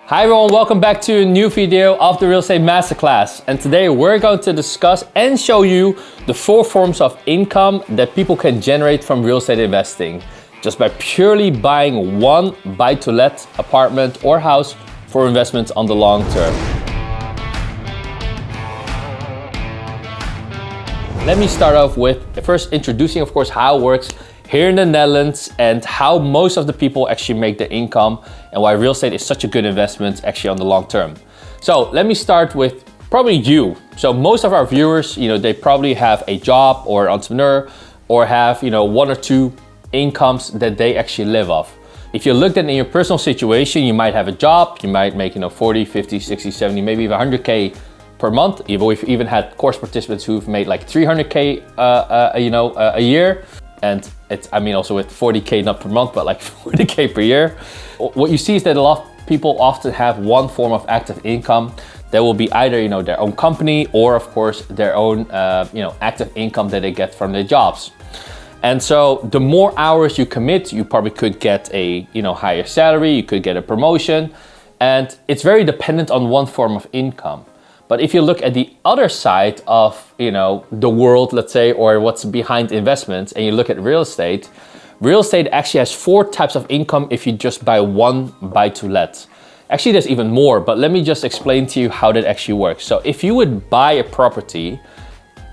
Hi everyone, welcome back to a new video of the Real Estate Masterclass. And today we're going to discuss and show you the 4 forms of income that people can generate from real estate investing just by purely buying one buy-to-let apartment or house for investments on the long term. Let me start off with first introducing, of course, how it works here in the Netherlands and how most of the people actually make their income and why real estate is such a good investment actually on the long term. So let me start with probably you. So most of our viewers, they probably have a job or an entrepreneur or have, 1 or 2 incomes that they actually live off. If you looked at in your personal situation, you might have a job, you might make, 40, 50, 60, 70, maybe even 100K per month. We've even had course participants who've made like 300K a year. And it's, also with 40K, not per month, but like 40K per year. What you see is that a lot of people often have one form of active income. That will be either, their own company or of course their own, active income that they get from their jobs. And so the more hours you commit, you probably could get a, higher salary, you could get a promotion, and it's very dependent on one form of income. But if you look at the other side of, the world, let's say, or what's behind investments, and you look at real estate actually has 4 types of income if you just buy one buy-to-let. Actually, there's even more, but let me just explain to you how that actually works. So if you would buy a property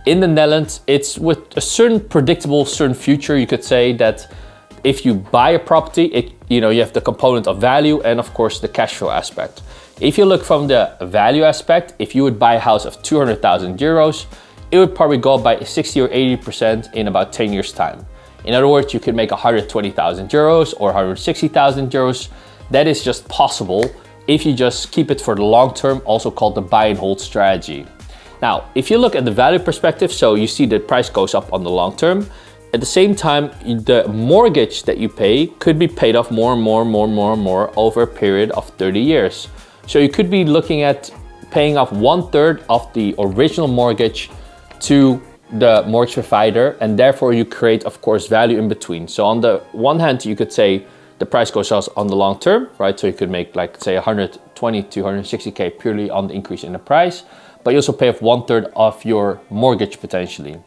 in the Netherlands, it's with a certain predictable, certain future. You could say that if you buy a property, you have the component of value and of course the cash flow aspect. If you look from the value aspect, if you would buy a house of 200,000 euros, it would probably go up by 60 or 80% in about 10 years time. In other words, you could make 120,000 euros or 160,000 euros. That is just possible if you just keep it for the long term, also called the buy and hold strategy. Now, if you look at the value perspective, so you see the price goes up on the long term. At the same time, the mortgage that you pay could be paid off more and more over a period of 30 years. So you could be looking at paying off 1/3 of the original mortgage to the mortgage provider, and therefore you create, of course, value in between. So on the one hand, you could say the price goes up on the long term, right? So you could make like say 120 to 160K purely on the increase in the price, but you also pay off 1/3 of your mortgage potentially.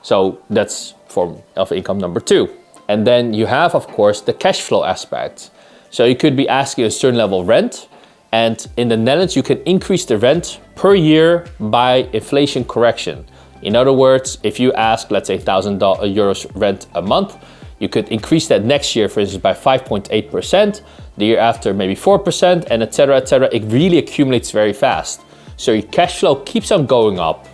So that's form of income number 2. And then you have, of course, the cash flow aspect. So you could be asking a certain level of rent. And in the Netherlands, you can increase the rent per year by inflation correction. In other words, if you ask, let's say 1,000 euros rent a month, you could increase that next year, for instance, by 5.8%, the year after maybe 4%, and et cetera, et cetera. It really accumulates very fast. So your cash flow keeps on going up.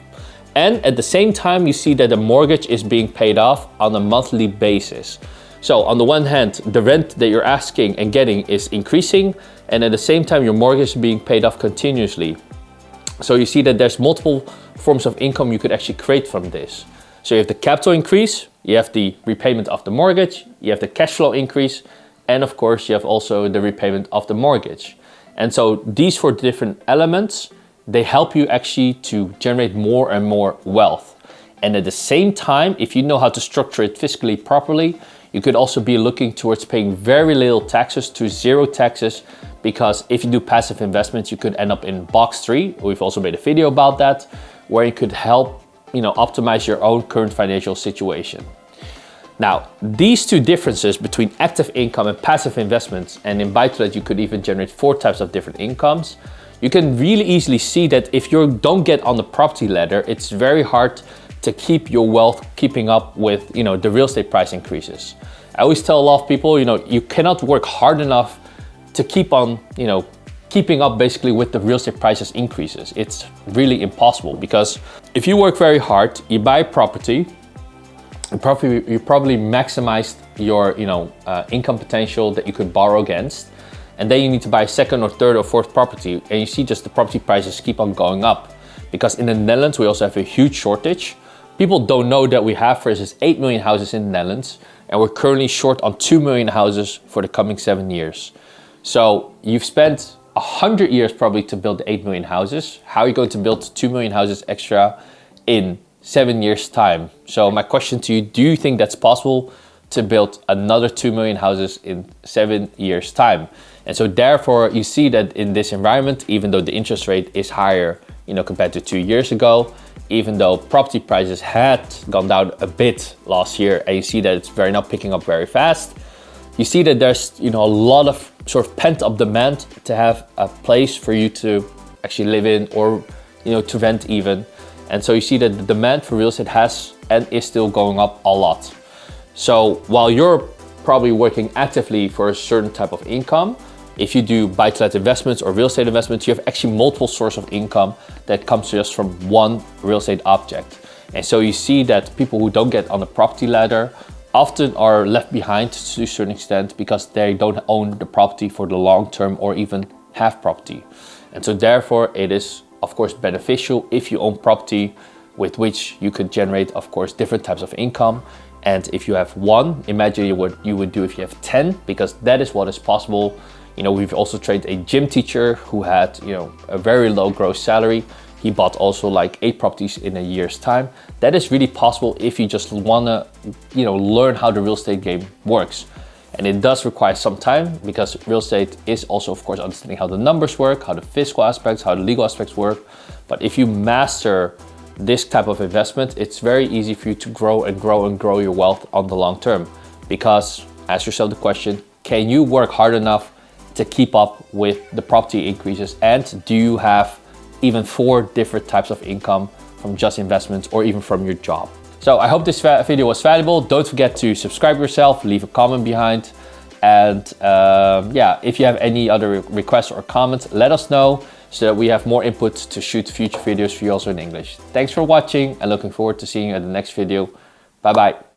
And at the same time, you see that the mortgage is being paid off on a monthly basis. So on the one hand, the rent that you're asking and getting is increasing, and at the same time, your mortgage is being paid off continuously. So you see that there's multiple forms of income you could actually create from this. So you have the capital increase, you have the repayment of the mortgage, you have the cash flow increase, and of course, you have also the repayment of the mortgage. And so these 4 different elements, they help you actually to generate more and more wealth. And at the same time, if you know how to structure it fiscally properly, you could also be looking towards paying very little taxes to 0 taxes, because if you do passive investments, you could end up in box 3. We've also made a video about that, where you could help, optimize your own current financial situation. Now, these 2 differences between active income and passive investments, and in buy-to-let, you could even generate 4 types of different incomes. You can really easily see that if you don't get on the property ladder, it's very hard to keep your wealth keeping up with, the real estate price increases. I always tell a lot of people, you cannot work hard enough to keep on, keeping up basically with the real estate prices increases. It's really impossible, because if you work very hard, you buy a property, you probably maximized your, income potential that you could borrow against. And then you need to buy a 2nd or 3rd or 4th property, and you see just the property prices keep on going up. Because in the Netherlands, we also have a huge shortage. People don't know that we have, for instance, 8 million houses in the Netherlands, and we're currently short on 2 million houses for the coming 7 years. So you've spent 100 years probably to build 8 million houses. How are you going to build 2 million houses extra in 7 years' time? So my question to you, do you think that's possible to build another 2 million houses in 7 years' time? And so therefore you see that in this environment, even though the interest rate is higher, compared to 2 years ago, even though property prices had gone down a bit last year, and you see that it's now picking up very fast, you see that there's, a lot of sort of pent up demand to have a place for you to actually live in, or, to rent even. And so you see that the demand for real estate has and is still going up a lot. So while you're probably working actively for a certain type of income, if you do buy-to-let investments or real estate investments, you have actually multiple sources of income that comes just from one real estate object. And so you see that people who don't get on the property ladder often are left behind to a certain extent because they don't own the property for the long term or even have property. And so therefore it is of course beneficial if you own property with which you could generate, of course, different types of income. And if you have one, imagine what you would do if you have 10, because that is what is possible. We've also trained a gym teacher who had, a very low gross salary. He bought also like 8 properties in a year's time. That is really possible if you just wanna, learn how the real estate game works. And it does require some time, because real estate is also, of course, understanding how the numbers work, how the fiscal aspects, how the legal aspects work. But if you master this type of investment, it's very easy for you to grow and grow and grow your wealth on the long term. Because ask yourself the question, can you work hard enough to keep up with the property increases? And do you have even 4 different types of income from just investments or even from your job? So I hope this video was valuable. Don't forget to subscribe yourself, leave a comment behind. And if you have any other requests or comments, let us know so that we have more input to shoot future videos for you also in English. Thanks for watching and looking forward to seeing you at the next video. Bye bye.